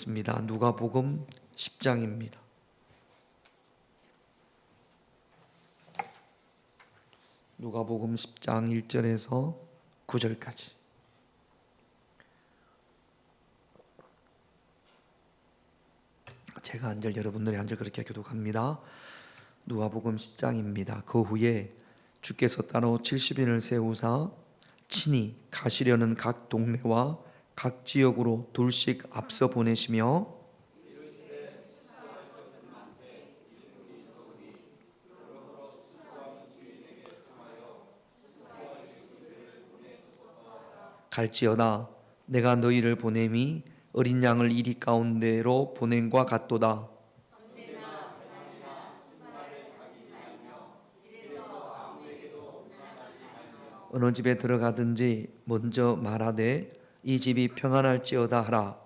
읽겠습니다. 누가복음 10장입니다. 누가복음 10장 1절에서 9절까지. 제가 한 절, 여러분들이 한 절 그렇게 교독합니다. 누가복음 10장입니다. 그 후에 주께서 따로 70인을 세우사 친히 가시려는 각 동네와 각 지역으로 둘씩 앞서 보내시며 갈지어다 내가 너희를 보냄이 어린 양을 이리 가운데로 보냄과 같도다. 어느 집에 들어가든지 먼저 말하되 이 집이 평안할지어다 하라.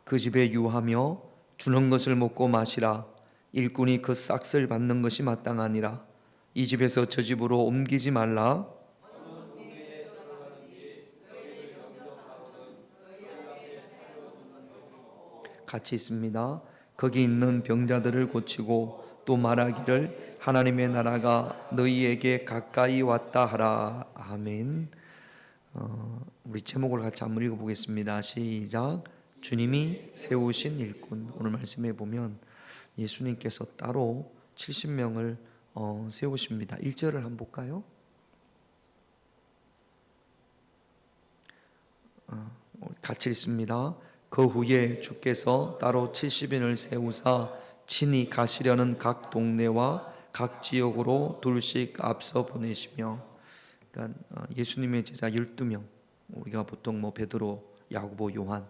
그 집에 유하며 주는 것을 먹고 마시라. 일꾼이 그 싹을 받는 것이 마땅하니라. 이 집에서 저 집으로 옮기지 말라. 같이 있습니다. 거기 있는 병자들을 고치고 또 말하기를 하나님의 나라가 너희에게 가까이 왔다 하라. 아멘. 우리 제목을 같이 한번 읽어보겠습니다. 시작. 주님이 세우신 일꾼. 오늘 말씀에 보면 예수님께서 따로 70명을 세우십니다. 1절을 한번 볼까요? 같이 읽습니다. 그 후에 주께서 따로 70인을 세우사 친히 가시려는 각 동네와 각 지역으로 둘씩 앞서 보내시며, 그러니까 예수님의 제자 12명, 우리가 보통 베드로, 야고보, 요한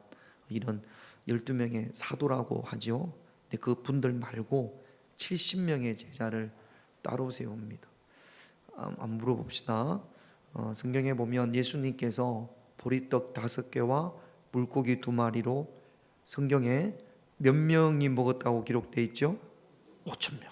이런 12명의 사도라고 하죠. 근데 그 분들 말고 70명의 제자를 따로 세웁니다. 한번 물어봅시다. 성경에 보면 예수님께서 보리떡 5개와 물고기 2마리로 성경에 몇 명이 먹었다고 기록되어 있죠? 5,000명.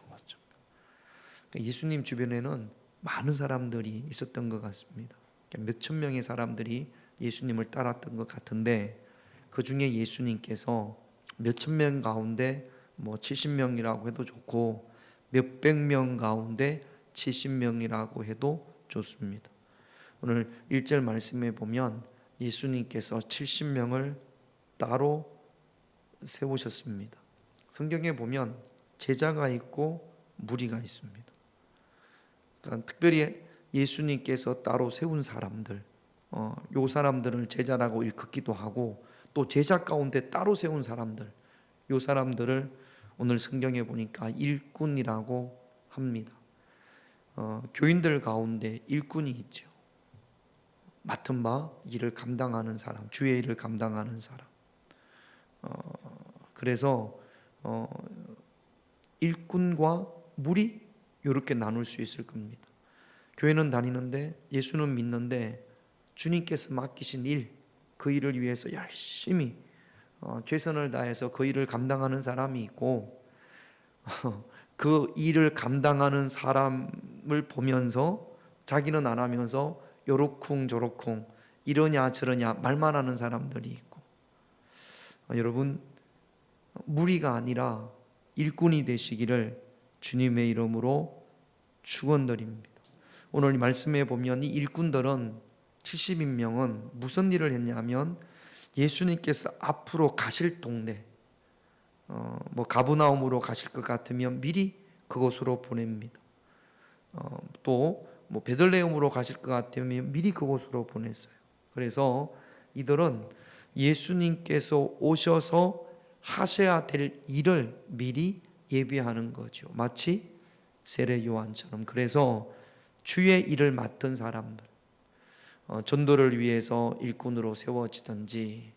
그러니까 예수님 주변에는 많은 사람들이 있었던 것 같습니다. 몇천 명의 사람들이 예수님을 따랐던 것 같은데, 그 중에 예수님께서 몇천 명 가운데 70명이라고 해도 좋고 몇백 명 가운데 70명이라고 해도 좋습니다. 오늘 1절 말씀에 보면 예수님께서 70명을 따로 세우셨습니다. 성경에 보면 제자가 있고 무리가 있습니다. 그러니까 특별히 예수님께서 따로 세운 사람들, 요 사람들을 제자라고 일컫기도 하고, 또 제자 가운데 따로 세운 사람들, 요 사람들을 오늘 성경에 보니까 일꾼이라고 합니다. 교인들 가운데 일꾼이 있죠. 맡은 바 일을 감당하는 사람, 주의 일을 감당하는 사람. 그래서 일꾼과 무리 이렇게 나눌 수 있을 겁니다. 교회는 다니는데, 예수는 믿는데, 주님께서 맡기신 일, 그 일을 위해서 열심히 최선을 다해서 그 일을 감당하는 사람이 있고, 그 일을 감당하는 사람을 보면서 자기는 안 하면서 요렇쿵 저렇쿵 이러냐 저러냐 말만 하는 사람들이 있고, 여러분 무리가 아니라 일꾼이 되시기를 주님의 이름으로 축원드립니다. 오늘 말씀에 보면 이 일꾼들은 70인명은 무슨 일을 했냐면, 예수님께서 앞으로 가실 동네, 가브나움으로 가실 것 같으면 미리 그곳으로 보냅니다. 또 베들레헴으로 가실 것 같으면 미리 그곳으로 보냈어요. 그래서 이들은 예수님께서 오셔서 하셔야 될 일을 미리 예비하는 거죠. 마치 세례 요한처럼. 그래서 주의 일을 맡은 사람들, 전도를 위해서 일꾼으로 세워지든지,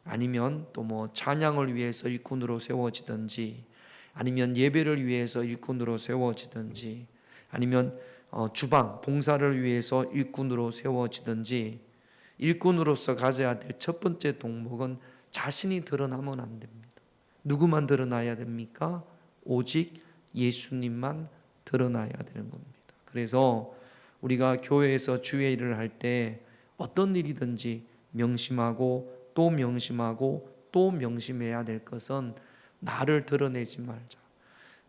아니면 또 찬양을 위해서 일꾼으로 세워지든지, 아니면 예배를 위해서 일꾼으로 세워지든지, 아니면 주방, 봉사를 위해서 일꾼으로 세워지든지, 일꾼으로서 가져야 될 첫 번째 동목은 자신이 드러나면 안 됩니다. 누구만 드러나야 됩니까? 오직 예수님만 드러나야 되는 겁니다. 그래서 우리가 교회에서 주의 일을 할 때 어떤 일이든지 명심하고 또 명심하고 또 명심해야 될 것은 나를 드러내지 말자.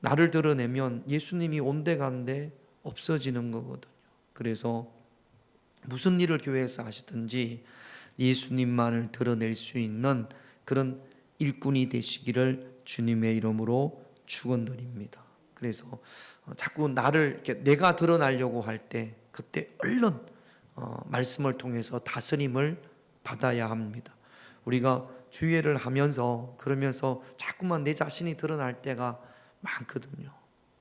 나를 드러내면 예수님이 온데간데 없어지는 거거든요. 그래서 무슨 일을 교회에서 하시든지 예수님만을 드러낼 수 있는 그런 일꾼이 되시기를 주님의 이름으로 축원드립니다. 그래서 자꾸 나를 이렇게 내가 드러나려고 할 때 그때 얼른 말씀을 통해서 다스림을 받아야 합니다. 우리가 주의를 하면서 그러면서 자꾸만 내 자신이 드러날 때가 많거든요.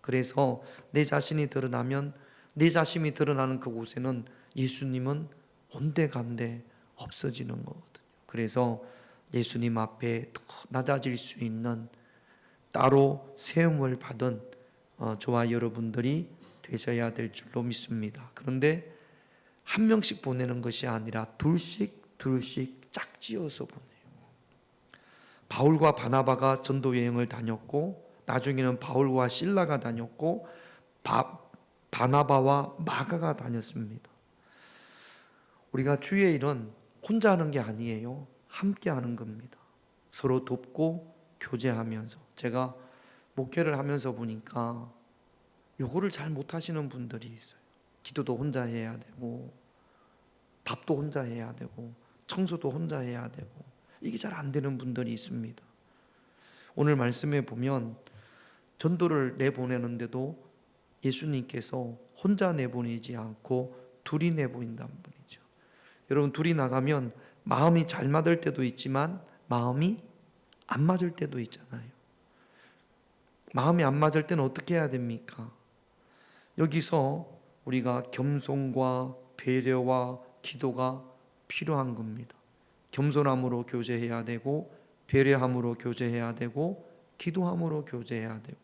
그래서 내 자신이 드러나면 내 자신이 드러나는 그곳에는 예수님은 온데간데 없어지는 거거든요. 그래서 예수님 앞에 더 낮아질 수 있는 따로 세움을 받은 저와 여러분들이 되셔야 될 줄로 믿습니다. 그런데 한 명씩 보내는 것이 아니라 둘씩 짝지어서 보내요. 바울과 바나바가 전도 여행을 다녔고 나중에는 바울과 실라가 다녔고 바나바와 마가가 다녔습니다. 우리가 주의 일은 혼자 하는 게 아니에요. 함께 하는 겁니다. 서로 돕고 교제하면서. 제가 목회를 하면서 보니까 요거를 잘 못하시는 분들이 있어요. 기도도 혼자 해야 되고 밥도 혼자 해야 되고 청소도 혼자 해야 되고 이게 잘 안 되는 분들이 있습니다. 오늘 말씀에 보면 전도를 내보내는데도 예수님께서 혼자 내보내지 않고 둘이 내보낸다는 분이죠. 여러분, 둘이 나가면 마음이 잘 맞을 때도 있지만 마음이 안 맞을 때도 있잖아요. 마음이 안 맞을 때는 어떻게 해야 됩니까? 여기서 우리가 겸손과 배려와 기도가 필요한 겁니다. 겸손함으로 교제해야 되고 배려함으로 교제해야 되고 기도함으로 교제해야 되고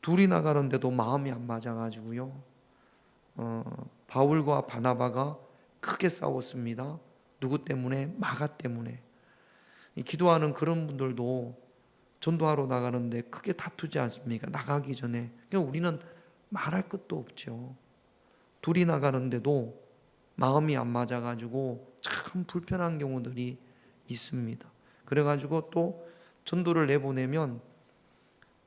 둘이 나가는데도 마음이 안 맞아가지고요. 바울과 바나바가 크게 싸웠습니다. 누구 때문에? 마가 때문에. 기도하는 그런 분들도 전도하러 나가는데 크게 다투지 않습니까? 나가기 전에. 그러니까 우리는 말할 것도 없죠. 둘이 나가는데도 마음이 안 맞아가지고 참 불편한 경우들이 있습니다. 그래가지고 또 전도를 내보내면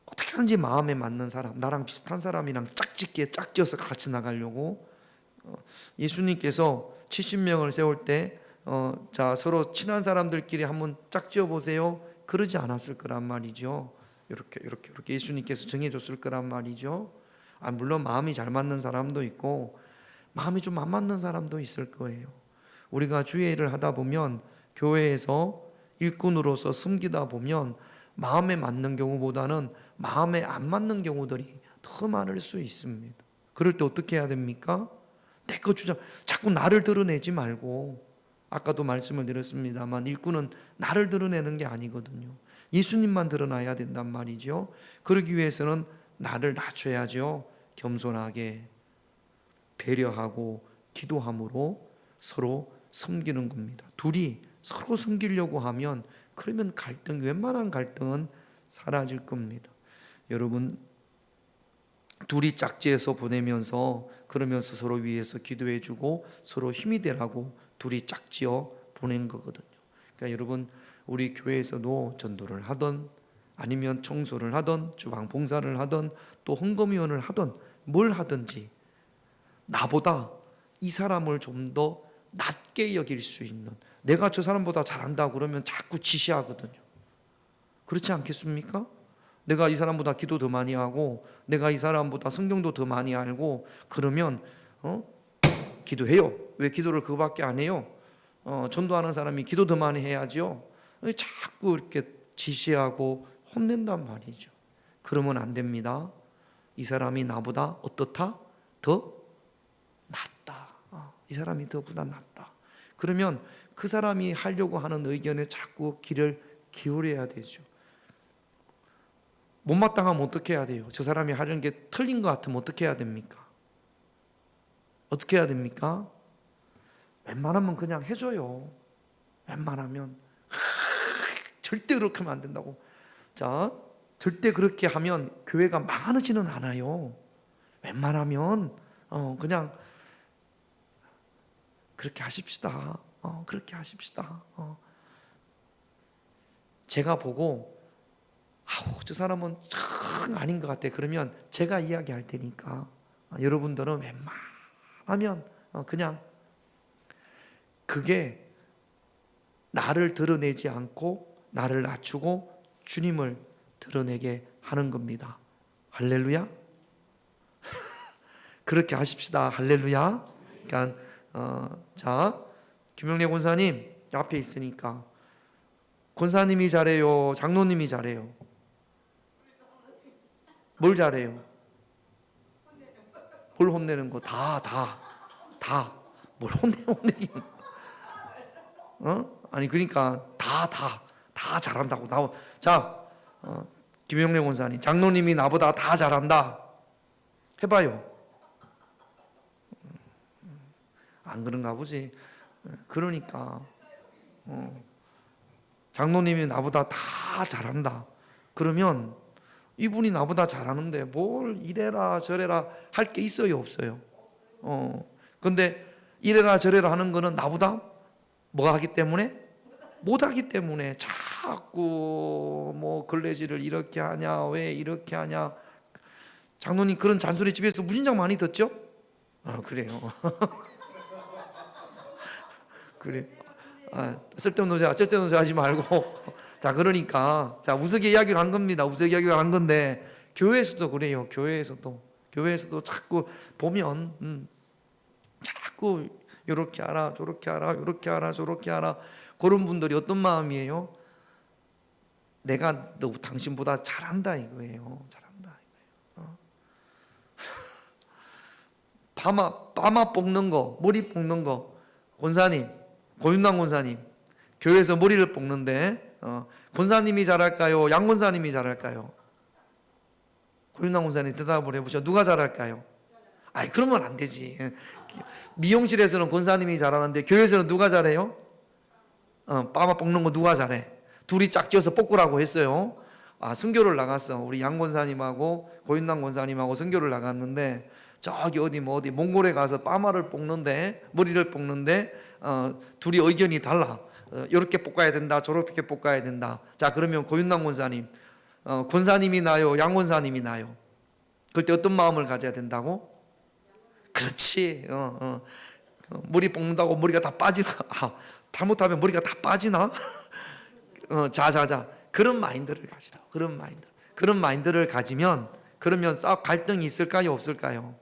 어떻게 하는지 마음에 맞는 사람, 나랑 비슷한 사람이랑 짝지어서 같이 나가려고 예수님께서 70명을 세울 때 자, 서로 친한 사람들끼리 한번 짝지어 보세요. 그러지 않았을 거란 말이죠. 이렇게 예수님께서 정해줬을 거란 말이죠. 물론 마음이 잘 맞는 사람도 있고 마음이 좀 안 맞는 사람도 있을 거예요. 우리가 주의 일을 하다 보면 교회에서 일꾼으로서 섬기다 보면 마음에 맞는 경우보다는 마음에 안 맞는 경우들이 더 많을 수 있습니다. 그럴 때 어떻게 해야 됩니까? 내 것 주장, 자꾸 나를 드러내지 말고, 아까도 말씀을 드렸습니다만 일꾼은 나를 드러내는 게 아니거든요. 예수님만 드러나야 된단 말이죠. 그러기 위해서는 나를 낮춰야죠. 겸손하게 배려하고 기도함으로 서로 섬기는 겁니다. 둘이 서로 섬기려고 하면 그러면 웬만한 갈등은 사라질 겁니다. 여러분, 둘이 짝지어서 보내면서 그러면서 서로 위해서 기도해주고 서로 힘이 되라고 둘이 짝지어 보낸 거거든요. 그러니까 여러분, 우리 교회에서도 전도를 하던 아니면 청소를 하던 주방 봉사를 하던 또 헌금위원을 하던 뭘 하든지 나보다 이 사람을 좀 더 낮게 여길 수 있는, 내가 저 사람보다 잘한다 그러면 자꾸 지시하거든요. 그렇지 않겠습니까? 내가 이 사람보다 기도 더 많이 하고 내가 이 사람보다 성경도 더 많이 알고 그러면 기도해요. 왜 기도를 그거밖에 안 해요? 전도하는 사람이 기도 더 많이 해야죠. 자꾸 이렇게 지시하고 혼낸단 말이죠. 그러면 안 됩니다. 이 사람이 나보다 어떻다? 더 낫다. 이 사람이 더보다 낫다. 그러면 그 사람이 하려고 하는 의견에 자꾸 귀를 기울여야 되죠. 못마땅하면 어떻게 해야 돼요? 저 사람이 하려는 게 틀린 것 같으면 어떻게 해야 됩니까? 어떻게 해야 됩니까? 웬만하면 그냥 해줘요. 웬만하면. 절대 그렇게 하면 안 된다고. 자, 절대 그렇게 하면 교회가 망하지는 않아요. 웬만하면 그냥 그렇게 하십시다. 그렇게 하십시다. 제가 보고 저 사람은 참 아닌 것 같아. 그러면 제가 이야기할 테니까 여러분들은 웬만하면 그냥 그게 나를 드러내지 않고 나를 낮추고 주님을 드러내게 하는 겁니다. 할렐루야. 그렇게 하십시다. 할렐루야. 그러니까 자, 김영래 권사님 앞에 있으니까 권사님이 잘해요, 장로님이 잘해요? 뭘 잘해요? 뭘 혼내는 거? 다. 뭘 혼내긴? 아니 그러니까 다 잘한다고. 자, 김영래 권사님, 장로님이 나보다 다 잘한다. 해봐요. 안 그런가 보지. 그러니까 장로님이 나보다 다 잘한다. 그러면 이분이 나보다 잘하는데 뭘 이래라 저래라 할 게 있어요, 없어요? 근데 이래라 저래라 하는 거는 나보다 뭐가 하기 때문에? 못하기 때문에 자꾸 뭐 걸레질을 이렇게 하냐, 왜 이렇게 하냐. 장로님 그런 잔소리 집에서 무진장 많이 듣죠? 그래요. 그래. 쓸데없는 소리 하지 말고. 자, 그러니까 자, 우스개 이야기를 한 겁니다. 우스개 이야기를 한 건데 교회에서도 그래요. 교회에서도 자꾸 보면 자꾸 이렇게 하라 저렇게 하라 이렇게 하라 저렇게 하라. 그런 분들이 어떤 마음이에요? 내가 너 당신보다 잘한다 이거예요. 잘한다 이거예요. 파마 뽑는 거, 머리 뽑는 거. 권사님, 고윤남 권사님, 교회에서 머리를 뽑는데 권사님이 잘할까요? 양 권사님이 잘할까요? 고윤남 권사님 대답을 해보죠. 누가 잘할까요? 그러면 안 되지. 미용실에서는 권사님이 잘하는데 교회에서는 누가 잘해요? 파마 뽑는 거 누가 잘해? 둘이 짝지어서 뽑으라고 했어요. 선교를 나갔어. 우리 양 권사님하고 고윤남 권사님하고 선교를 나갔는데 저기 어디 몽골에 가서 파마를 뽑는데 머리를 뽑는데 둘이 의견이 달라. 이렇게 뽑아야 된다 저렇게 뽑아야 된다. 자, 그러면 고윤남 권사님, 권사님이 나요 양 권사님이 나요? 그럴 때 어떤 마음을 가져야 된다고? 그렇지. 머리 뽑는다고 머리가 다 빠지나? 잘못하면 머리가 다 빠지나? 자. 그런 마인드를 가지라고. 그런 마인드를 가지면 그러면 갈등이 있을까요? 없을까요?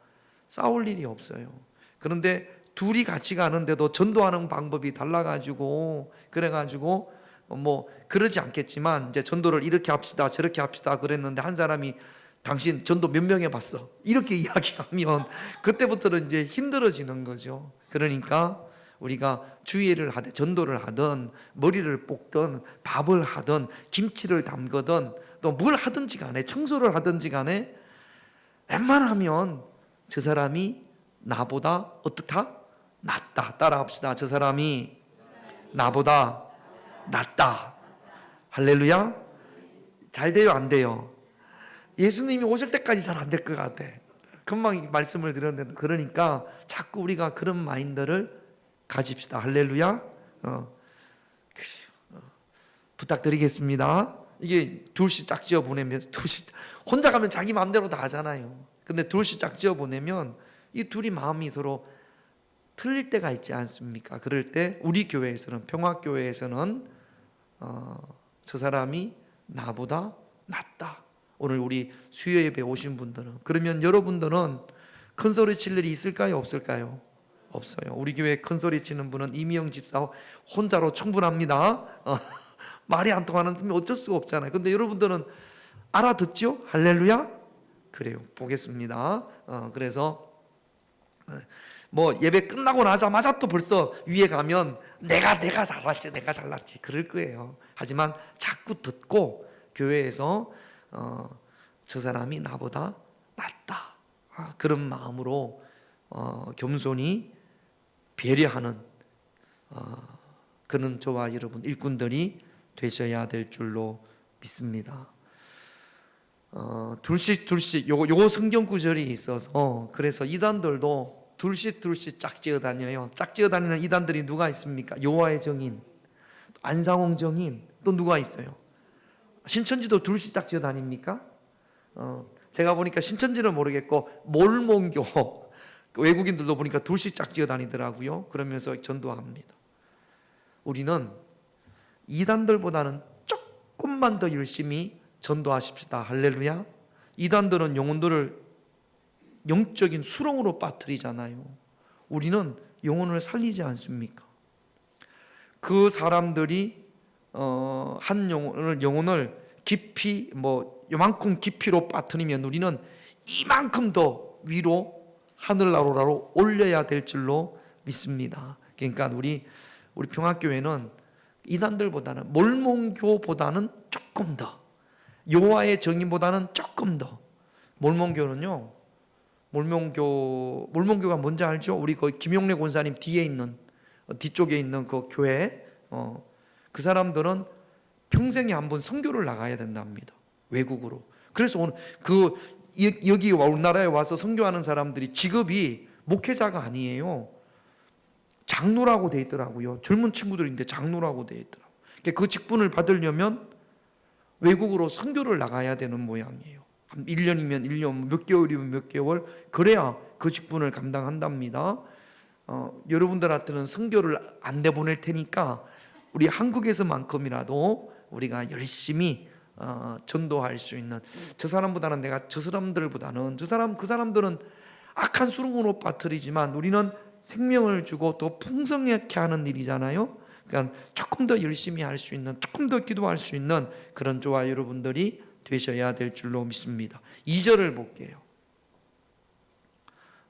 싸울 일이 없어요. 그런데 둘이 같이 가는데도 전도하는 방법이 달라가지고 그래가지고 뭐 그러지 않겠지만 이제 전도를 이렇게 합시다 저렇게 합시다 그랬는데 한 사람이 당신 전도 몇 명 해봤어? 이렇게 이야기하면 그때부터는 이제 힘들어지는 거죠. 그러니까 우리가 주의를 하든 전도를 하든 머리를 뽑든 밥을 하든 김치를 담그든 또 뭘 하든지 간에 청소를 하든지 간에 웬만하면 저 사람이 나보다 어떻다? 낫다. 따라합시다. 저 사람이 나보다 낫다. 할렐루야. 잘 돼요 안 돼요? 예수님이 오실 때까지 잘 안 될 것 같아. 금방 말씀을 드렸는데 그러니까 자꾸 우리가 그런 마인드를 가집시다. 할렐루야. 부탁드리겠습니다. 이게 둘씩 짝지어 보내면 혼자 가면 자기 마음대로 다 하잖아요. 근데 둘씩 짝지어 보내면 이 둘이 마음이 서로 틀릴 때가 있지 않습니까? 그럴 때 우리 교회에서는 평화교회에서는 저 사람이 나보다 낫다. 오늘 우리 수요 예배 오신 분들은 그러면 여러분들은 큰 소리 칠 일이 있을까요? 없을까요? 없어요. 우리 교회 큰 소리 치는 분은 이미영 집사 혼자로 충분합니다. 말이 안 통하는 어쩔 수가 없잖아요. 근데 여러분들은 알아듣죠? 할렐루야? 그래요. 보겠습니다. 그래서 뭐 예배 끝나고 나자마자 또 벌써 위에 가면 내가 잘났지 그럴 거예요. 하지만 자꾸 듣고 교회에서 저 사람이 나보다 낫다 그런 마음으로 겸손히 배려하는 그는 저와 여러분 일꾼들이 되셔야 될 줄로 믿습니다. 둘씩 요거 성경 구절이 있어서 그래서 이단들도 둘씩 짝지어 다녀요. 짝지어 다니는 이단들이 누가 있습니까? 여호와의 정인, 안상홍 정인, 또 누가 있어요? 신천지도 둘씩 짝지어 다닙니까? 제가 보니까 신천지는 모르겠고 몰몬교 외국인들도 보니까 둘씩 짝지어 다니더라고요. 그러면서 전도합니다. 우리는 이단들보다는 조금만 더 열심히 전도하십시다. 할렐루야. 이단들은 영혼들을 영적인 수렁으로 빠뜨리잖아요. 우리는 영혼을 살리지 않습니까? 그 사람들이 한 영혼을 깊이 요만큼 깊이로 빠뜨리면 우리는 이만큼 더 위로 하늘나라로 올려야 될 줄로 믿습니다. 그러니까 우리 평화교회는 이단들보다는 몰몬교보다는 조금 더, 여호와의 정인보다는 조금 더. 몰몬교는요, 몰몬교가 뭔지 알죠? 우리 그 김용래 권사님 뒤쪽에 있는 그 교회, 그 사람들은 평생에 한 번 선교를 나가야 된답니다. 외국으로. 그래서 오늘 여기 우리나라에 와서 선교하는 사람들이 직업이 목회자가 아니에요. 장로라고 돼 있더라고요. 젊은 친구들인데 장로라고 돼 있더라고요. 그 직분을 받으려면 외국으로 선교를 나가야 되는 모양이에요. 한 1년이면 1년, 몇 개월이면 몇 개월, 그래야 그 직분을 감당한답니다. 여러분들한테는 선교를 안 내보낼 테니까 우리 한국에서만큼이라도 우리가 열심히 전도할 수 있는, 저 사람보다는 그 사람들은 악한 수렁으로 빠뜨리지만 우리는 생명을 주고 더 풍성하게 하는 일이잖아요. 그러니까 조금 더 열심히 할 수 있는, 조금 더 기도할 수 있는 그런 저와 여러분들이 되셔야 될 줄로 믿습니다. 2절을 볼게요.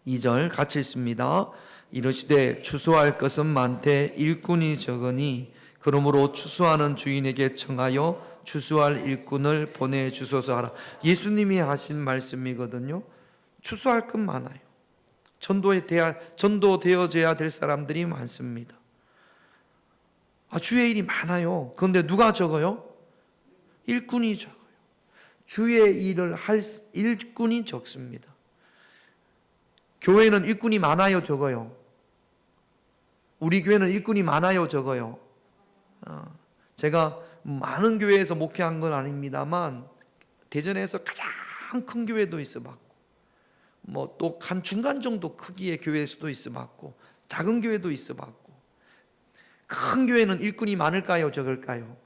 2절 같이 읽습니다. 이르시되 추수할 것은 많되 일꾼이 적으니 그러므로 추수하는 주인에게 청하여 추수할 일꾼을 보내주소서 하라. 예수님이 하신 말씀이거든요. 추수할 것 많아요. 전도되어져야 될 사람들이 많습니다. 주의 일이 많아요. 그런데 누가 적어요? 일꾼이 적어요. 주의 일을 할 일꾼이 적습니다. 교회는 일꾼이 많아요, 적어요? 우리 교회는 일꾼이 많아요, 적어요? 제가 많은 교회에서 목회한 건 아닙니다만 대전에서 가장 큰 교회도 있어봤고 또 한 중간 정도 크기의 교회일 수도 있어봤고 작은 교회도 있어봤고, 큰 교회는 일꾼이 많을까요, 적을까요?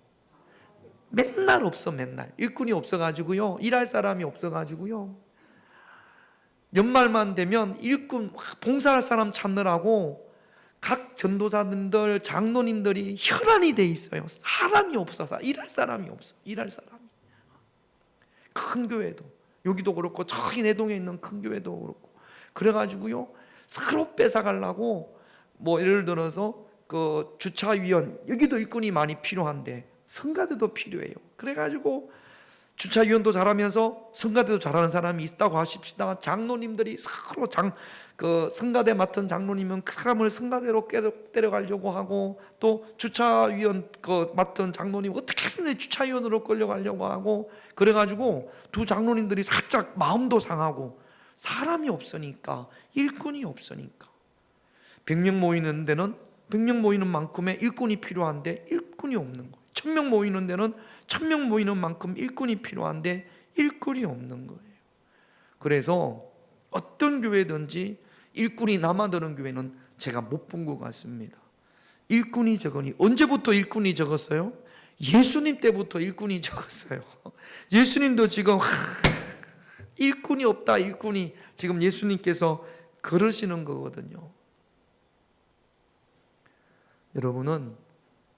맨날 없어. 맨날 일꾼이 없어가지고요, 일할 사람이 없어가지고요, 연말만 되면 일꾼 봉사할 사람 찾느라고 각 전도사님들, 장로님들이 혈안이 돼 있어요. 사람이 없어서, 일할 사람이 없어. 일할 사람이. 큰 교회도, 여기도 그렇고 저기 내동에 있는 큰 교회도 그렇고, 그래가지고요 서로 뺏어가려고 예를 들어서 그 주차위원, 여기도 일꾼이 많이 필요한데 성가대도 필요해요. 그래가지고 주차위원도 잘하면서 성가대도 잘하는 사람이 있다고 하십시다. 장로님들이 서로 성가대 맡은 장로님은 그 사람을 성가대로 데려가려고 하고, 또 주차위원 맡은 장로님 어떻게든 주차위원으로 끌려가려고 하고, 그래가지고 두 장로님들이 살짝 마음도 상하고, 사람이 없으니까, 일꾼이 없으니까. 100명 모이는 데는 100명 모이는 만큼의 일꾼이 필요한데 일꾼이 없는 거예요. 1000명 모이는 데는 1000명 모이는 만큼 일꾼이 필요한데 일꾼이 없는 거예요. 그래서 어떤 교회든지 일꾼이 남아드는 교회는 제가 못 본 것 같습니다. 일꾼이 적으니, 언제부터 일꾼이 적었어요? 예수님 때부터 일꾼이 적었어요. 예수님도 지금 일꾼이 없다, 일꾼이 지금 예수님께서 그러시는 거거든요. 여러분은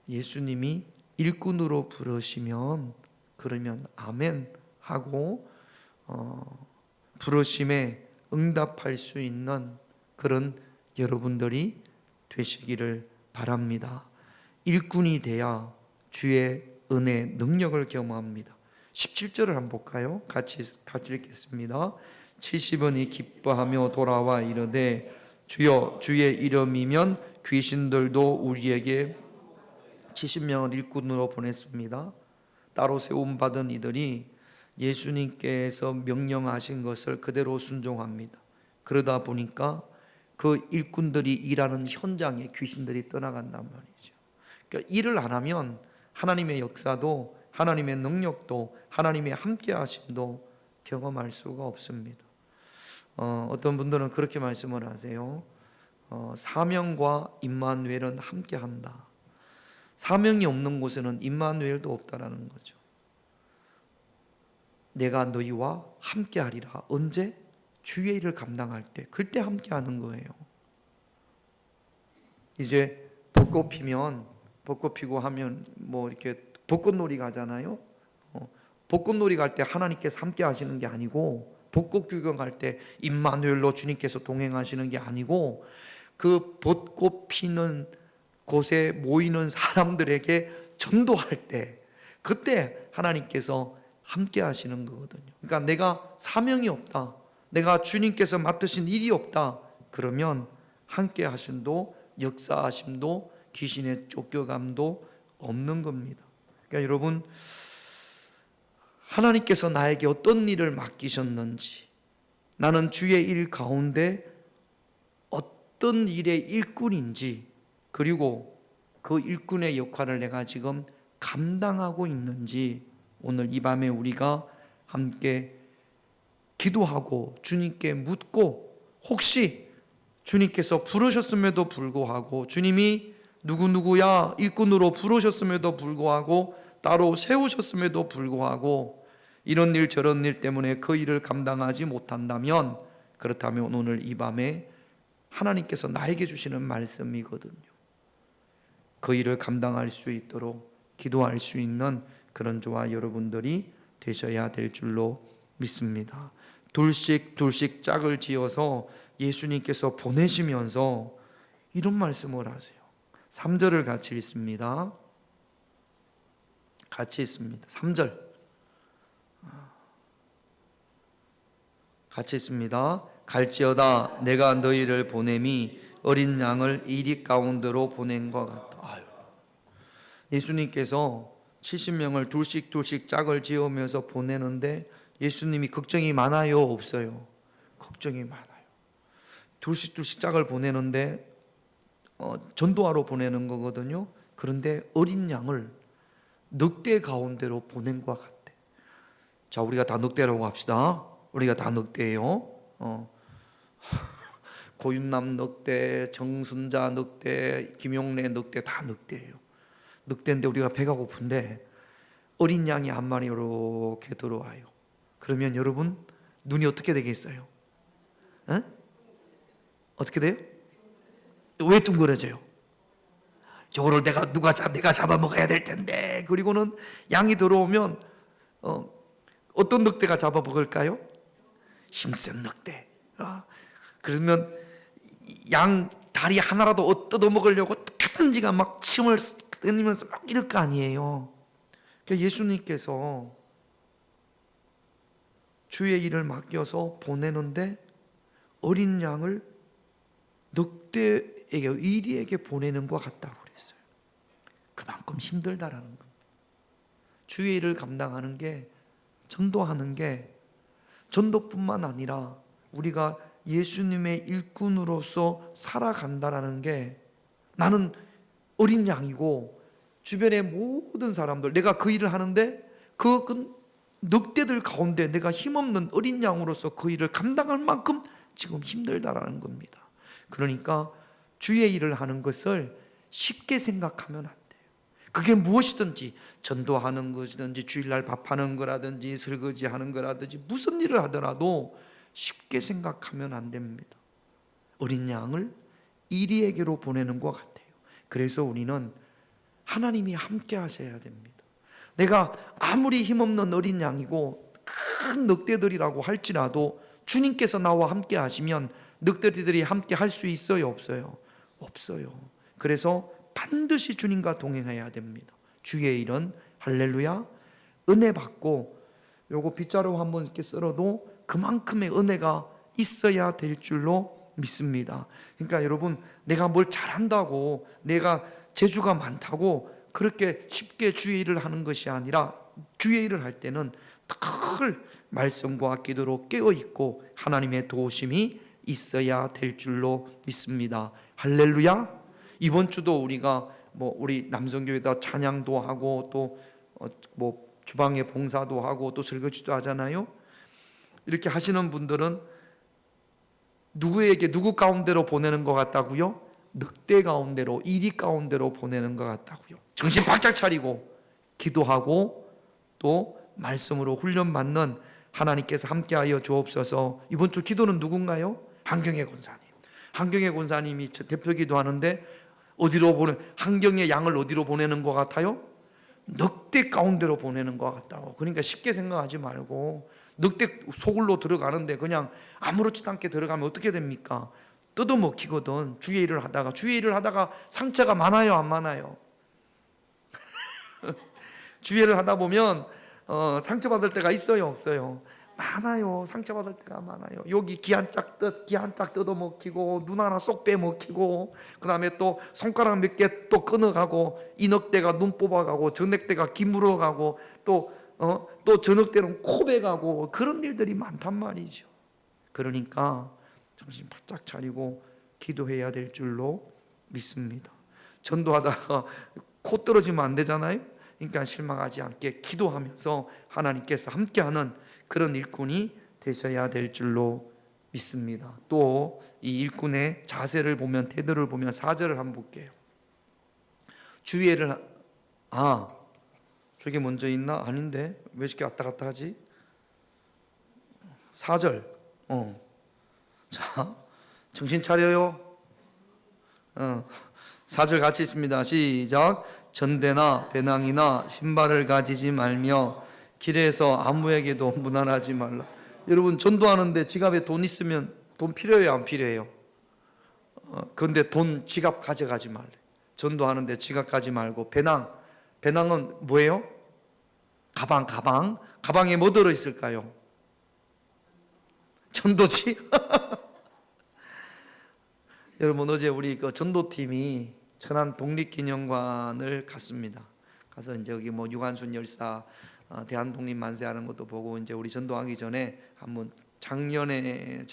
예수님이 일꾼으로 부르시면, 그러면 아멘 하고 부르심에 응답할 수 있는 그런 여러분들이 되시기를 바랍니다. 일꾼이 돼야 주의 은혜, 능력을 경험합니다. 17절을 한번 볼까요? 같이 읽겠습니다. 70원이 기뻐하며 돌아와 이르되 주여, 주의 이름이면 귀신들도 우리에게 70명을 일꾼으로 보냈습니다. 따로 세움받은 이들이 예수님께서 명령하신 것을 그대로 순종합니다. 그러다 보니까 그 일꾼들이 일하는 현장에 귀신들이 떠나간단 말이죠. 그러니까 일을 안 하면 하나님의 역사도, 하나님의 능력도, 하나님의 함께 하심도 경험할 수가 없습니다. 어떤 분들은 그렇게 말씀을 하세요. 사명과 임마누엘은 함께 한다. 사명이 없는 곳에는 임마누엘도 없다라는 거죠. 내가 너희와 함께 하리라. 언제? 주의 일을 감당할 때, 그때 함께 하는 거예요. 이제 벚꽃 피면, 벚꽃 피고 하면 뭐 이렇게 벚꽃놀이 가잖아요. 벚꽃놀이 갈 때 하나님께서 함께 하시는 게 아니고, 벚꽃 구경 갈 때 임마누엘로 주님께서 동행하시는 게 아니고, 그 벚꽃 피는 곳에 모이는 사람들에게 전도할 때, 그때 하나님께서 함께 하시는 거거든요. 그러니까 내가 사명이 없다, 내가 주님께서 맡으신 일이 없다, 그러면 함께 하심도, 역사하심도, 귀신의 쫓겨감도 없는 겁니다. 그러니까 여러분, 하나님께서 나에게 어떤 일을 맡기셨는지, 나는 주의 일 가운데 어떤 일의 일꾼인지, 그리고 그 일꾼의 역할을 내가 지금 감당하고 있는지, 오늘 이 밤에 우리가 함께 기도하고 주님께 묻고, 혹시 주님께서 부르셨음에도 불구하고, 주님이 누구누구야 일꾼으로 부르셨음에도 불구하고, 따로 세우셨음에도 불구하고 이런 일 저런 일 때문에 그 일을 감당하지 못한다면, 그렇다면 오늘 이 밤에 하나님께서 나에게 주시는 말씀이거든요. 그 일을 감당할 수 있도록 기도할 수 있는 그런 저와 여러분들이 되셔야 될 줄로 믿습니다. 둘씩 짝을 지어서 예수님께서 보내시면서 이런 말씀을 하세요. 3절을 같이 읽습니다. 같이 있습니다. 3절 같이 있습니다. 갈지어다 내가 너희를 보냄이 어린 양을 이리 가운데로 보낸 것 같다. 예수님께서 70명을 둘씩 짝을 지으면서 보내는데 예수님이 걱정이 많아요, 없어요? 걱정이 많아요. 둘씩 짝을 보내는데 전도하러 보내는 거거든요. 그런데 어린 양을 늑대 가운데로 보낸 것 같대. 자, 우리가 다 늑대라고 합시다. 우리가 다 늑대예요. 고윤남 늑대, 정순자 늑대, 김용래 늑대, 다 늑대예요. 늑대인데 우리가 배가 고픈데 어린 양이 한 마리 이렇게 들어와요. 그러면 여러분 눈이 어떻게 되겠어요? 어떻게 돼요? 왜 둥그러져요? 저거를 내가 잡아먹어야 될 텐데. 그리고는 양이 들어오면 어떤 늑대가 잡아먹을까요? 힘센 늑대. 그러면 양 다리 하나라도 뜯어먹으려고 어떻게든지가 막 침을 흘리면서 막 이럴 거 아니에요. 그러니까 예수님께서 주의 일을 맡겨서 보내는데 어린 양을 늑대에게, 이리에게 보내는 것 같다고 그랬어요. 그만큼 힘들다라는 겁니다. 주의 일을 감당하는 게, 전도하는 게, 전도뿐만 아니라 우리가 예수님의 일꾼으로서 살아간다라는 게, 나는 어린 양이고 주변의 모든 사람들, 내가 그 일을 하는데 그 늑대들 가운데 내가 힘없는 어린 양으로서 그 일을 감당할 만큼 지금 힘들다라는 겁니다. 그러니까 주의 일을 하는 것을 쉽게 생각하면 안 돼요. 그게 무엇이든지, 전도하는 것이든지 주일날 밥하는 거라든지 설거지하는 거라든지 무슨 일을 하더라도 쉽게 생각하면 안 됩니다. 어린 양을 이리에게로 보내는 것 같아요. 그래서 우리는 하나님이 함께 하셔야 됩니다. 내가 아무리 힘없는 어린 양이고 큰 늑대들이라고 할지라도 주님께서 나와 함께 하시면 늑대들이 함께 할 수 있어요, 없어요? 없어요. 그래서 반드시 주님과 동행해야 됩니다. 주의 일은 할렐루야 은혜 받고, 요거 빗자루 한번 이렇게 썰어도 그만큼의 은혜가 있어야 될 줄로 믿습니다. 그러니까 여러분, 내가 뭘 잘한다고, 내가 재주가 많다고 그렇게 쉽게 주의 일을 하는 것이 아니라, 주의 일을 할 때는 늘 말씀과 기도로 깨어있고 하나님의 도우심이 있어야 될 줄로 믿습니다. 할렐루야. 이번 주도 우리가 우리 남성교회다 찬양도 하고 또 주방에 봉사도 하고 또 설거지도 하잖아요. 이렇게 하시는 분들은 누구 가운데로 보내는 것 같다고요? 늑대 가운데로, 이리 가운데로 보내는 것 같다고요. 정신 바짝 차리고 기도하고 또 말씀으로 훈련받는 하나님께서 함께하여 주옵소서. 이번 주 기도는 누군가요? 한경애 권사님. 한경애 권사님이 대표기도 하는데 한경의 양을 어디로 보내는 것 같아요? 늑대 가운데로 보내는 것 같다고. 그러니까 쉽게 생각하지 말고, 늑대 소굴로 들어가는데 그냥 아무렇지도 않게 들어가면 어떻게 됩니까? 뜯어먹히거든. 주의 일을 하다가 상처가 많아요, 안 많아요? 주의 일을 하다 보면 상처받을 때가 있어요, 없어요? 많아요. 상처받을 때가 많아요. 여기 귀 한 짝 뜯어먹히고, 눈 하나 쏙 빼먹히고, 그 다음에 또 손가락 몇 개 또 끊어가고, 이 늑대가 눈 뽑아가고, 저 늑대가 귀 물어가고, 또 저 늑대는 코 베가고, 그런 일들이 많단 말이죠. 그러니까 정신 바짝 차리고 기도해야 될 줄로 믿습니다. 전도하다가 코 떨어지면 안 되잖아요. 그러니까 실망하지 않게 기도하면서 하나님께서 함께하는 그런 일꾼이 되셔야 될 줄로 믿습니다. 또 이 일꾼의 자세를 보면, 태도를 보면 4절을 한번 볼게요. 주의를 저게 먼저 있나? 아닌데 왜 이렇게 왔다 갔다 하지? 4절. 자, 정신 차려요. 4절 같이 있습니다. 시작. 전대나 배낭이나 신발을 가지지 말며 길에서 아무에게도 무난하지 말라. 여러분, 전도하는데 지갑에 돈 있으면 돈 필요해요, 안 필요해요? 그런데 지갑 가져가지 말래. 전도하는데 지갑 가지 말고. 배낭은 뭐예요? 가방에 뭐 들어있을까요? 전도지? 여러분, 어제 우리 그 전도팀이 천안 독립기념관을 갔습니다. 가서 이제 여기 유관순 열사 대한독립 만세하는 것도 보고, 이제 우리 전도하기 전에 한번 작년에는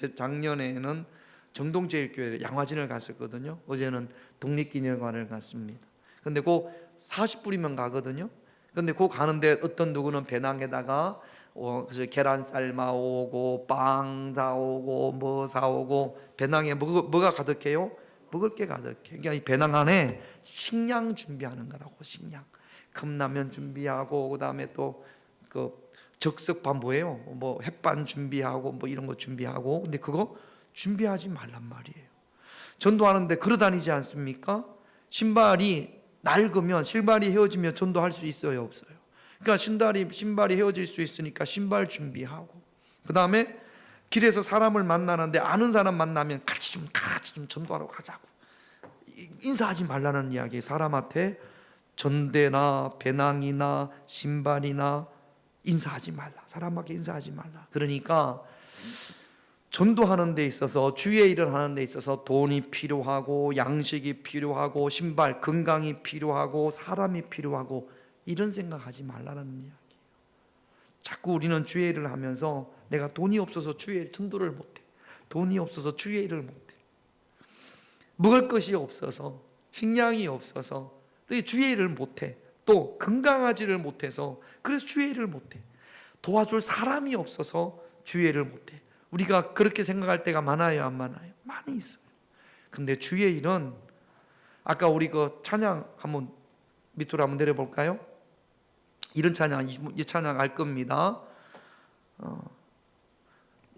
정동제일교회 양화진을 갔었거든요. 어제는 독립기념관을 갔습니다. 근데 그 40불이면 가거든요. 근데 그 가는데 어떤 누구는 배낭에다가 그래서 계란 삶아오고 빵 사오고 뭐 사오고, 배낭에 뭐가 가득해요? 먹을 게 가득해. 그러니까 이 배낭 안에 식량 준비하는 거라고. 식량, 컵라면 준비하고, 그 다음에 또 그 적석밥 뭐예요? 햇반 준비하고 이런 거 준비하고. 근데 그거 준비하지 말란 말이에요. 전도하는데 걸어 다니지 않습니까? 신발이 낡으면, 신발이 헤어지면 전도할 수 있어요, 없어요? 그러니까 신발이 헤어질 수 있으니까 신발 준비하고, 그 다음에 길에서 사람을 만나는데 아는 사람 만나면 같이 좀 전도하러 가자고. 인사하지 말라는 이야기. 사람한테 전대나 배낭이나 신발이나 인사하지 말라. 사람에게 인사하지 말라. 그러니까 전도하는 데 있어서, 주의 일을 하는 데 있어서 돈이 필요하고, 양식이 필요하고, 신발, 건강이 필요하고, 사람이 필요하고, 이런 생각하지 말라는 이야기예요. 자꾸 우리는 주의 일을 하면서 내가 돈이 없어서 주의 전도를 못해, 돈이 없어서 주의 일을 못해, 먹을 것이 없어서, 식량이 없어서 주의 일을 못해, 또 건강하지를 못해서 그래서 주의 일을 못해, 도와줄 사람이 없어서 주의 일을 못해. 우리가 그렇게 생각할 때가 많아요, 안 많아요? 많이 있어요. 근데 주의 일은, 아까 우리 그 찬양 한번 밑으로 한번 내려볼까요? 이런 찬양, 이 찬양 알 겁니다.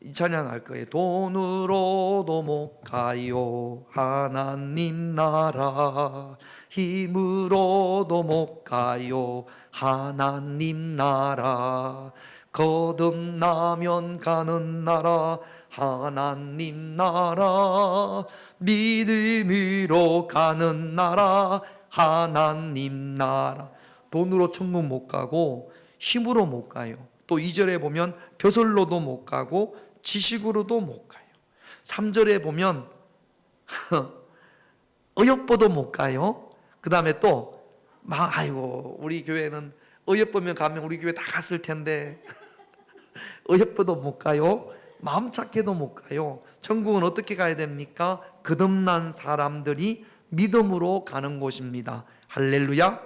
이 찬양 알 거예요. 돈으로도 못 가요 하나님 나라, 힘으로도 못 가요 하나님 나라, 거듭나면 가는 나라 하나님 나라, 믿음으로 가는 나라 하나님 나라. 돈으로 천국 못 가고, 힘으로 못 가요. 또 2절에 보면 벼슬로도 못 가고, 지식으로도 못 가요. 3절에 보면 어여뻐도 못 가요. 그 다음에 또 아이고, 우리 교회는 어여쁘면 가면 우리 교회 다 갔을 텐데 어여쁘도 못 가요. 마음 착해도 못 가요. 천국은 어떻게 가야 됩니까? 거듭난 사람들이 믿음으로 가는 곳입니다. 할렐루야.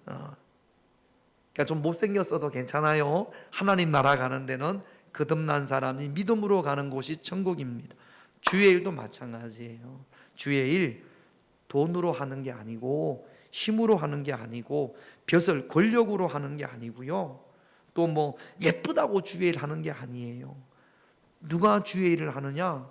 그러니까 좀 못생겼어도 괜찮아요. 하나님 나라 가는 데는 거듭난 사람이 믿음으로 가는 곳이 천국입니다. 주의 일도 마찬가지예요. 주의 일 돈으로 하는 게 아니고, 힘으로 하는 게 아니고, 벼슬 권력으로 하는 게 아니고요, 또 뭐 예쁘다고 주의 일 하는 게 아니에요. 누가 주의 일을 하느냐?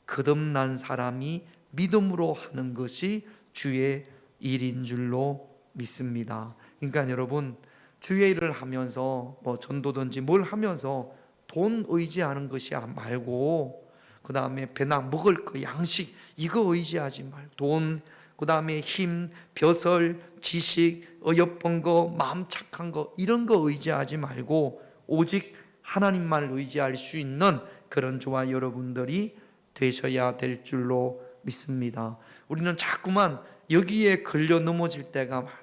거듭난 사람이 믿음으로 하는 것이 주의 일인 줄로 믿습니다. 그러니까 여러분, 주의 일을 하면서 뭐 전도든지 뭘 하면서 돈 의지하는 것이 말고, 그 다음에 배나 먹을 거, 양식, 이거 의지하지 말고, 돈, 그 다음에 힘, 벼슬, 지식, 어여쁜 거, 마음 착한 거, 이런 거 의지하지 말고 오직 하나님만 의지할 수 있는 그런 저와 여러분들이 되셔야 될 줄로 믿습니다. 우리는 자꾸만 여기에 걸려 넘어질 때가 많아요.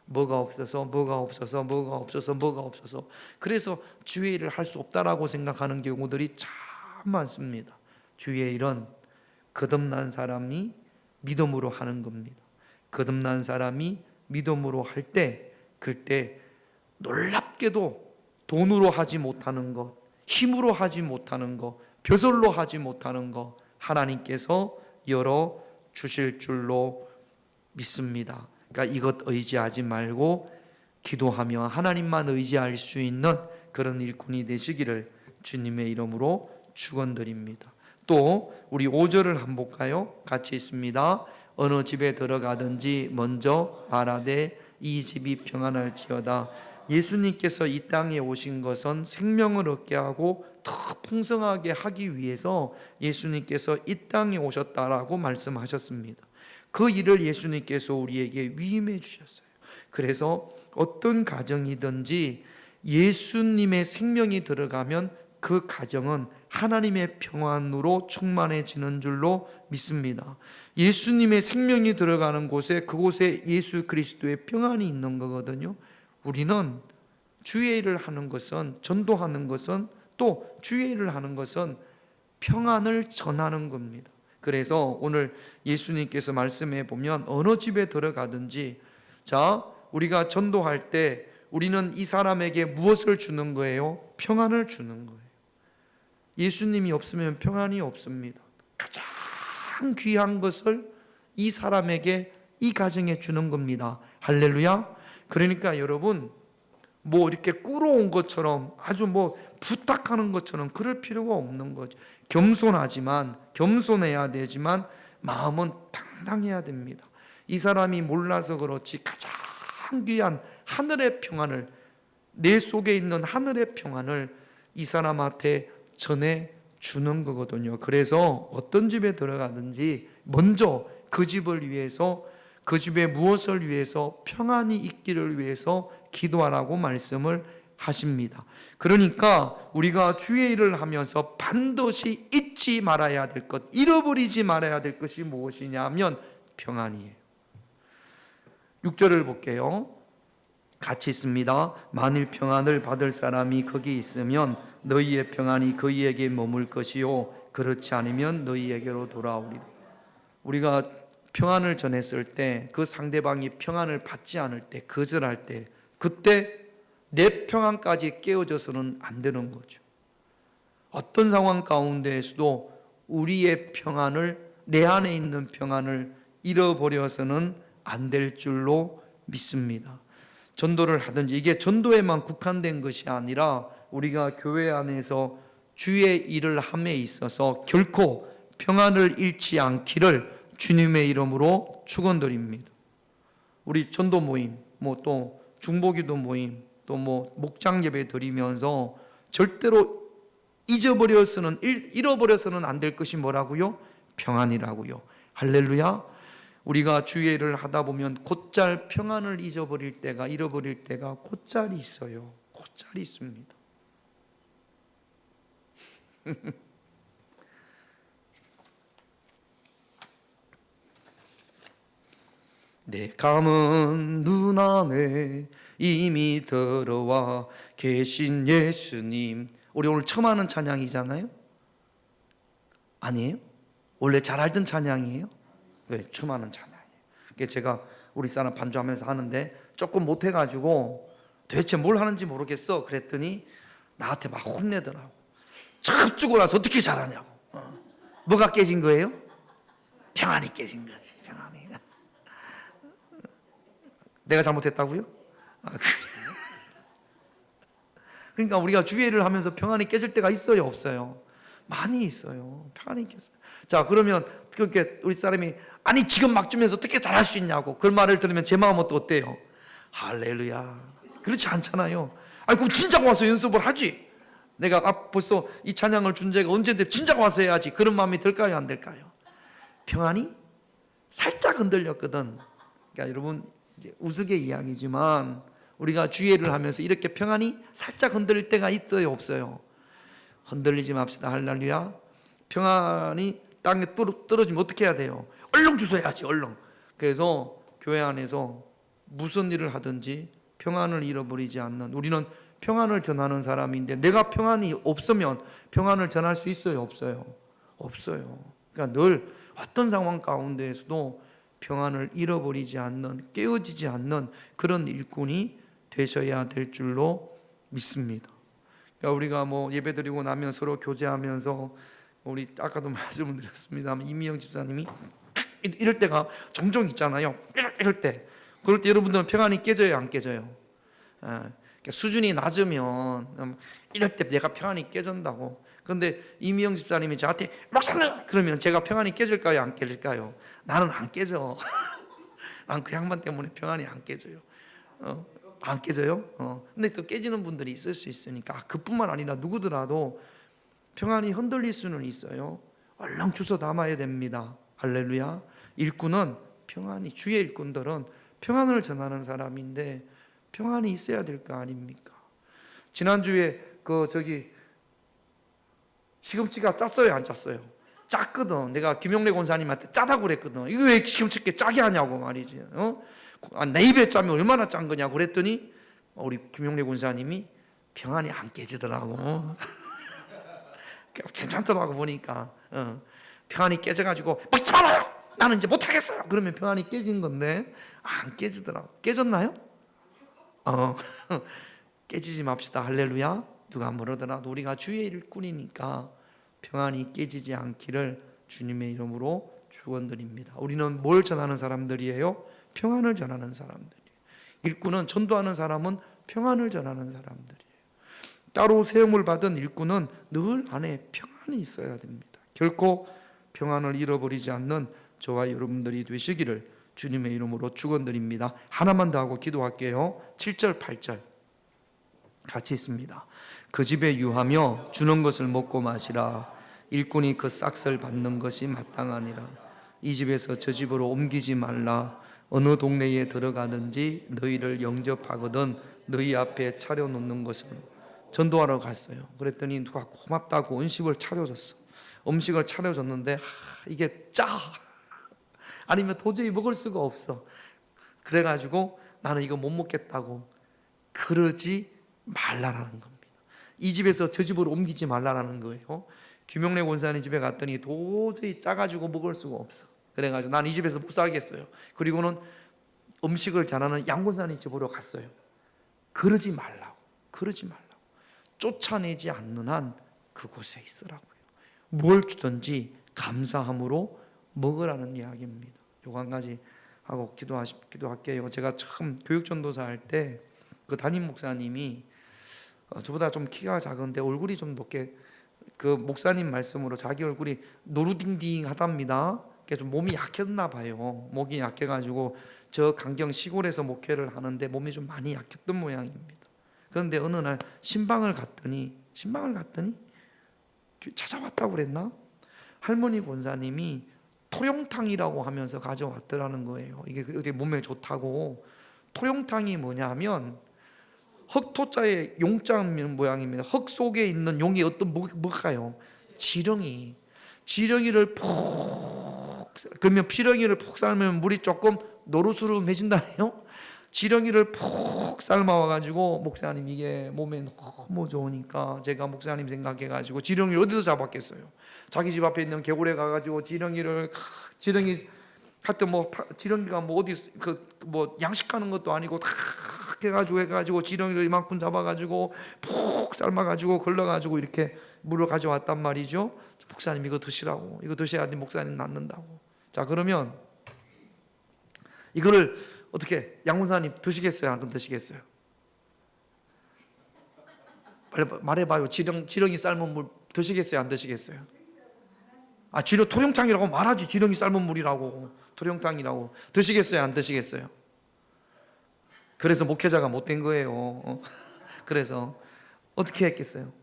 뭐가 없어서. 그래서 주의 일을 할 수 없다라고 생각하는 경우들이 참 많습니다. 주의 일은 거듭난 사람이 믿음으로 하는 겁니다. 거듭난 사람이 믿음으로 할 때, 그때 놀랍게도 돈으로 하지 못하는 것, 힘으로 하지 못하는 것, 벼슬로 하지 못하는 것, 하나님께서 열어 주실 줄로 믿습니다. 그러니까 이것 의지하지 말고 기도하며 하나님만 의지할 수 있는 그런 일꾼이 되시기를 주님의 이름으로 축원드립니다. 또 우리 5절을 한번 볼까요? 같이 있습니다. 어느 집에 들어가든지 먼저 말하되 이 집이 평안할지어다. 예수님께서 이 땅에 오신 것은 생명을 얻게 하고 더 풍성하게 하기 위해서 예수님께서 이 땅에 오셨다라고 말씀하셨습니다. 그 일을 예수님께서 우리에게 위임해 주셨어요. 그래서 어떤 가정이든지 예수님의 생명이 들어가면 그 가정은 하나님의 평안으로 충만해지는 줄로 믿습니다. 예수님의 생명이 들어가는 곳에, 그곳에 예수 그리스도의 평안이 있는 거거든요. 우리는 주의 일을 하는 것은, 전도하는 것은, 또 주의 일을 하는 것은 평안을 전하는 겁니다. 그래서 오늘 예수님께서 말씀해 보면 어느 집에 들어가든지, 자, 우리가 전도할 때 우리는 이 사람에게 무엇을 주는 거예요? 평안을 주는 거예요. 예수님이 없으면 평안이 없습니다. 가장 귀한 것을 이 사람에게, 이 가정에 주는 겁니다. 할렐루야. 그러니까 여러분, 뭐 이렇게 꾸러온 것처럼, 아주 뭐 부탁하는 것처럼 그럴 필요가 없는 거죠. 겸손해야 되지만 마음은 당당해야 됩니다. 이 사람이 몰라서 그렇지 가장 귀한 하늘의 평안을, 내 속에 있는 하늘의 평안을 이 사람한테 전해 주는 거거든요. 그래서 어떤 집에 들어가든지 먼저 그 집을 위해서, 그 집에 무엇을 위해서, 평안이 있기를 위해서 기도하라고 말씀을 하십니다. 그러니까 우리가 주의 일을 하면서 반드시 잊지 말아야 될 것, 잃어버리지 말아야 될 것이 무엇이냐면 평안이에요. 6절을 볼게요. 같이 있습니다. 만일 평안을 받을 사람이 거기 있으면 너희의 평안이 그에게 머물 것이요 그렇지 않으면 너희에게로 돌아오리라. 우리가 평안을 전했을 때, 그 상대방이 평안을 받지 않을 때, 거절할 때, 그때 내 평안까지 깨어져서는 안 되는 거죠. 어떤 상황 가운데에서도 우리의 평안을, 내 안에 있는 평안을 잃어버려서는 안 될 줄로 믿습니다. 전도를 하든지, 이게 전도에만 국한된 것이 아니라 우리가 교회 안에서 주의 일을 함에 있어서 결코 평안을 잃지 않기를 주님의 이름으로 축원드립니다. 우리 전도 모임, 뭐 또 중보기도 모임, 또 뭐 목장 예배 드리면서 절대로 잃어버려서는 안 될 것이 뭐라고요? 평안이라고요. 할렐루야. 우리가 주의 일을 하다 보면 곧잘 평안을 잃어버릴 때가 곧잘 있어요. 곧잘 있습니다. 내 감은 눈 안에 이미 들어와 계신 예수님. 우리 오늘 처음 하는 찬양이잖아요? 아니에요? 원래 잘 알던 찬양이에요? 네, 처음 하는 찬양이에요. 그게 제가 우리 사람 반주하면서 하는데 조금 못해가지고 도대체 뭘 하는지 모르겠어 그랬더니 나한테 막 혼내더라고. 첩주고 나서 어떻게 잘하냐고. 뭐가 깨진 거예요? 평안이 깨진 거지. 평안이. 내가 잘못했다고요? 그러니까 우리가 주의를 하면서 평안이 깨질 때가 있어요, 없어요? 많이 있어요. 평안이 깨져요. 자, 그러면 그렇게 우리 사람이 아니 지금 막 주면서 어떻게 잘할 수 있냐고 그 말을 들으면 제 마음은 또 어때요? 할렐루야. 그렇지 않잖아요. 아니 그럼 진작 와서 연습을 하지. 내가 벌써 이 찬양을 준 지가 언젠데 진작 와서 해야지. 그런 마음이 들까요, 안 들까요? 평안이 살짝 흔들렸거든. 그러니까 여러분 이제 우스개 이야기지만 우리가 주의를 하면서 이렇게 평안이 살짝 흔들릴 때가 있어요, 없어요? 흔들리지 맙시다. 할렐루야. 평안이 땅에 떨어지면 어떻게 해야 돼요? 얼른 주워야지, 얼른. 그래서 교회 안에서 무슨 일을 하든지 평안을 잃어버리지 않는, 우리는 평안을 전하는 사람인데 내가 평안이 없으면 평안을 전할 수 있어요, 없어요? 없어요. 그러니까 늘 어떤 상황 가운데에서도 평안을 잃어버리지 않는, 깨어지지 않는 그런 일꾼이 되셔야 될 줄로 믿습니다. 그러니까 우리가 뭐 예배드리고 나면 서로 교제하면서 우리 아까도 말씀을 드렸습니다만 이미영 집사님이 이럴 때가 종종 있잖아요. 이럴 때, 그럴 때 여러분들은 평안이 깨져요, 안 깨져요? 수준이 낮으면 이럴 때 내가 평안이 깨진다고. 그런데 이미영 집사님이 저한테 목사님 그러면 제가 평안이 깨질까요, 안 깨질까요? 나는 안 깨져. 난 그 양반 때문에 평안이 안 깨져요. 안 깨져요? 근데 또 깨지는 분들이 있을 수 있으니까 그뿐만 아니라 누구더라도 평안이 흔들릴 수는 있어요. 얼른 주워 담아야 됩니다. 할렐루야. 일꾼은 평안이, 주의 일꾼들은 평안을 전하는 사람인데 평안이 있어야 될 거 아닙니까? 지난주에 시금치가 짰어요, 안 짰어요? 짰거든. 내가 김용래 권사님한테 짜다고 그랬거든. 이거 왜 시금치게 짜게 하냐고 말이지. 내 입에 짜면 얼마나 짠 거냐고 그랬더니 우리 김용래 권사님이 평안이 안 깨지더라고. 괜찮더라고 보니까. 평안이 깨져가지고 먹지 말아요. 나는 이제 못하겠어요. 그러면 평안이 깨진 건데 안 깨지더라고. 깨졌나요? 깨지지 맙시다. 할렐루야. 누가 뭐라더라도 우리가 주의 일꾼이니까 평안이 깨지지 않기를 주님의 이름으로 축원드립니다. 우리는 뭘 전하는 사람들이에요? 평안을 전하는 사람들이에요. 일꾼은, 전도하는 사람은 평안을 전하는 사람들이에요. 따로 세움을 받은 일꾼은 늘 안에 평안이 있어야 됩니다. 결코 평안을 잃어버리지 않는 저와 여러분들이 되시기를 주님의 이름으로 축원드립니다. 하나만 더 하고 기도할게요. 7절 8절 같이 있습니다. 그 집에 유하며 주는 것을 먹고 마시라. 일꾼이 그 싹을 받는 것이 마땅하니라. 이 집에서 저 집으로 옮기지 말라. 어느 동네에 들어가든지 너희를 영접하거든 너희 앞에 차려놓는 것을. 전도하러 갔어요. 그랬더니 누가 고맙다고 음식을 차려줬어. 음식을 차려줬는데 이게 짜. 아니면 도저히 먹을 수가 없어. 그래가지고 나는 이거 못 먹겠다고. 그러지 말라라는 겁니다. 이 집에서 저 집으로 옮기지 말라라는 거예요. 김용래 권사님 집에 갔더니 도저히 짜가지고 먹을 수가 없어. 그래가지고 난 이 집에서 못 살겠어요. 그리고는 음식을 잘하는 양 권사님 집으로 갔어요. 그러지 말라고. 그러지 말라고. 쫓아내지 않는 한 그곳에 있으라고요. 뭘 주든지 감사함으로 먹으라는 이야기입니다. 요거 한 가지 하고 기도할게요. 제가 처음 교육전도사 할 때 그 담임 목사님이 저보다 좀 키가 작은데 얼굴이 좀 높게, 그 목사님 말씀으로 자기 얼굴이 노루딩딩하답니다. 좀 몸이 약했나 봐요. 목이 약해가지고 저 강경 시골에서 목회를 하는데 몸이 좀 많이 약했던 모양입니다. 그런데 어느 날 신방을 갔더니 찾아왔다고 그랬나? 할머니 권사님이 토룡탕이라고 하면서 가져왔더라는 거예요. 이게 어떻게 몸에 좋다고. 토룡탕이 뭐냐면 흑토자의 용자면 모양입니다. 흙 속에 있는 용이 어떤 뭐가요? 지렁이를 푹, 그러면 피렁이를 푹 삶으면 물이 조금 노릇스름해진다네요. 지렁이를 푹 삶아와가지고 목사님 이게 몸에 너무 좋으니까 제가 목사님 생각해가지고 지렁이를 어디서 잡았겠어요? 자기 집 앞에 있는 개울에 가가지고 지렁이 하여튼 뭐 지렁이가 뭐 어디 뭐 양식하는 것도 아니고 다 해가지고 지렁이를 이만큼 잡아가지고 푹 삶아가지고 걸러가지고 이렇게 물을 가져왔단 말이죠. 목사님 이거 드시라고, 이거 드셔야지 목사님 낫는다고. 자, 그러면 이거를 어떻게 양문사님 드시겠어요? 안 드시겠어요? 빨리 말해봐요. 지렁이 삶은 물 드시겠어요? 안 드시겠어요? 토룡탕이라고 말하지. 지렁이 삶은 물이라고, 토룡탕이라고. 드시겠어요? 안 드시겠어요? 그래서 목회자가 못된 거예요. 그래서 어떻게 했겠어요?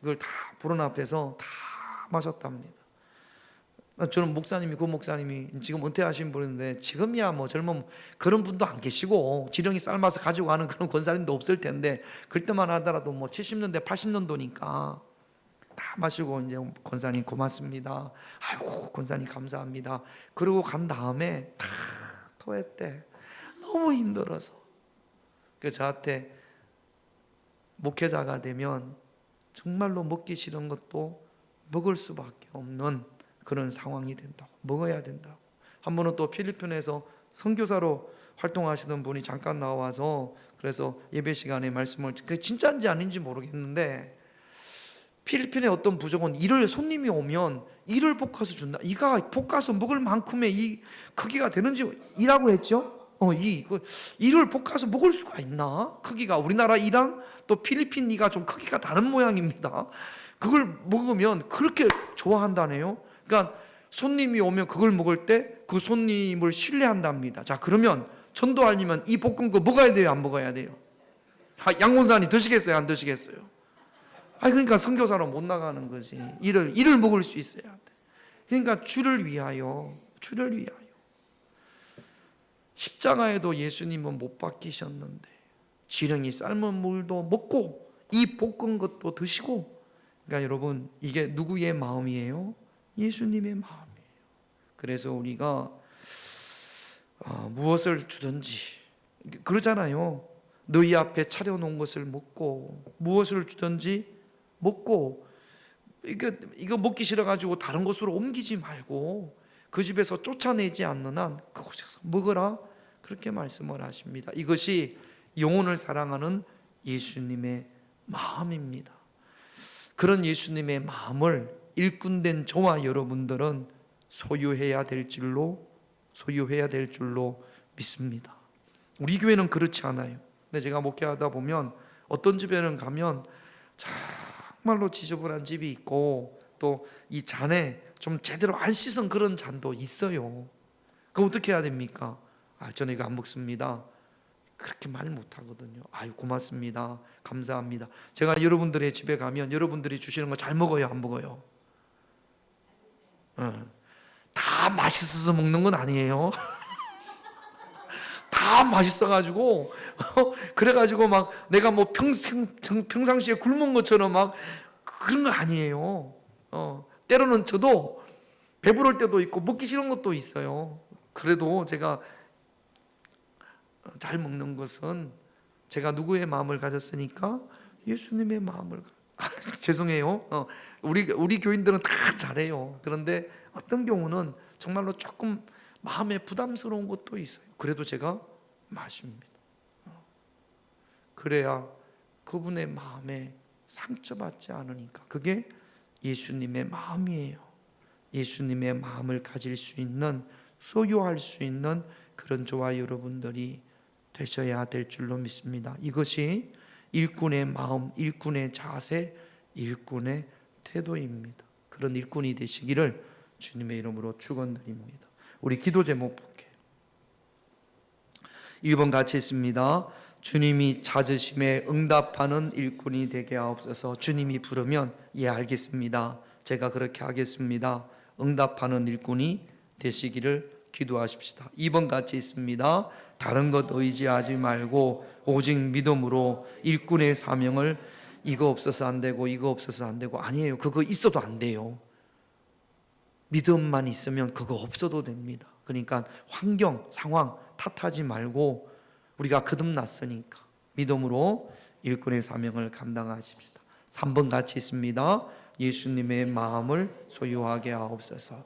이걸 다 보는 앞에서 다 마셨답니다. 저는 그 목사님이 지금 은퇴하신 분인데 지금이야 뭐 젊은 그런 분도 안 계시고 지렁이 삶아서 가지고 가는 그런 권사님도 없을 텐데 그때만 하더라도 뭐 70년대 80년도니까 다 마시고 이제 권사님 고맙습니다. 아이고 권사님 감사합니다. 그러고 간 다음에 다 토했대. 너무 힘들어서. 그래서 저한테 목회자가 되면 정말로 먹기 싫은 것도 먹을 수밖에 없는 그런 상황이 된다고, 먹어야 된다고. 한 번은 또 필리핀에서 선교사로 활동하시던 분이 잠깐 나와서 그래서 예배 시간에 말씀을, 그게 진짜인지 아닌지 모르겠는데 필리핀의 어떤 부족은 손님이 오면 이를 볶아서 준다. 이가 볶아서 먹을 만큼의 이 크기가 되는지 이라고 했죠. 이를 볶아서 먹을 수가 있나? 크기가 우리나라 이랑 또 필리핀 이가 좀 크기가 다른 모양입니다. 그걸 먹으면 그렇게 좋아한다네요. 그러니까 손님이 오면 그걸 먹을 때 그 손님을 신뢰한답니다. 자, 그러면 전도하려면 이 볶은 거 먹어야 돼요? 안 먹어야 돼요? 양곤사님 드시겠어요? 안 드시겠어요? 그러니까 선교사로 못 나가는 거지. 이를 먹을 수 있어야 돼. 그러니까 주를 위하여. 십자가에도 예수님은 못 박히셨는데 지렁이 삶은 물도 먹고 이 볶은 것도 드시고. 그러니까 여러분, 이게 누구의 마음이에요? 예수님의 마음이에요. 그래서 우리가 무엇을 주든지 그러잖아요. 너희 앞에 차려놓은 것을 먹고, 무엇을 주든지 먹고, 이거 먹기 싫어가지고 다른 곳으로 옮기지 말고 그 집에서 쫓아내지 않는 한 그곳에서 먹어라, 그렇게 말씀을 하십니다. 이것이 영혼을 사랑하는 예수님의 마음입니다. 그런 예수님의 마음을 일꾼된 저와 여러분들은 소유해야 될 줄로 믿습니다. 우리 교회는 그렇지 않아요. 근데 제가 목회하다 보면 어떤 집에는 가면 정말로 지저분한 집이 있고 또 이 잔에 좀 제대로 안 씻은 그런 잔도 있어요. 그럼 어떻게 해야 됩니까? 저는 이거 안 먹습니다. 그렇게 말 못하거든요. 고맙습니다. 감사합니다. 제가 여러분들의 집에 가면 여러분들이 주시는 거 잘 먹어요? 안 먹어요? 다 맛있어서 먹는 건 아니에요. 다 맛있어가지고 그래가지고 막 내가 뭐 평상시에 굶은 것처럼 막 그런 거 아니에요. 때로는 저도 배부를 때도 있고 먹기 싫은 것도 있어요. 그래도 제가 잘 먹는 것은 제가 누구의 마음을 가졌으니까 예수님의 마음을 죄송해요. 우리 교인들은 다 잘해요. 그런데 어떤 경우는 정말로 조금 마음에 부담스러운 것도 있어요. 그래도 제가 마십니다. 그래야 그분의 마음에 상처받지 않으니까. 그게 예수님의 마음이에요. 예수님의 마음을 가질 수 있는, 소유할 수 있는 그런 저와 여러분들이 되셔야 될 줄로 믿습니다. 이것이 일꾼의 마음, 일꾼의 자세, 일꾼의 태도입니다. 그런 일꾼이 되시기를 주님의 이름으로 축원드립니다. 우리 기도 제목 볼게요. 1번 같이 있습니다. 주님이 찾으심에 응답하는 일꾼이 되게 하옵소서. 주님이 부르면 알겠습니다. 제가 그렇게 하겠습니다. 응답하는 일꾼이 되시기를 기도하십시다. 2번 같이 있습니다. 다른 것 의지하지 말고 오직 믿음으로 일꾼의 사명을, 이거 없어서 안 되고 이거 없어서 안 되고, 아니에요. 그거 있어도 안 돼요. 믿음만 있으면 그거 없어도 됩니다. 그러니까 환경, 상황 탓하지 말고 우리가 거듭났으니까 믿음으로 일꾼의 사명을 감당하십시다. 3번 같이 있습니다. 예수님의 마음을 소유하게 하옵소서.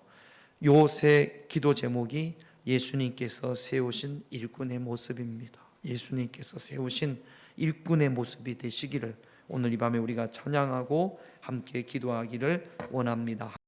요 세 기도 제목이 예수님께서 세우신 일꾼의 모습입니다. 예수님께서 세우신 일꾼의 모습이 되시기를 오늘 이 밤에 우리가 찬양하고 함께 기도하기를 원합니다.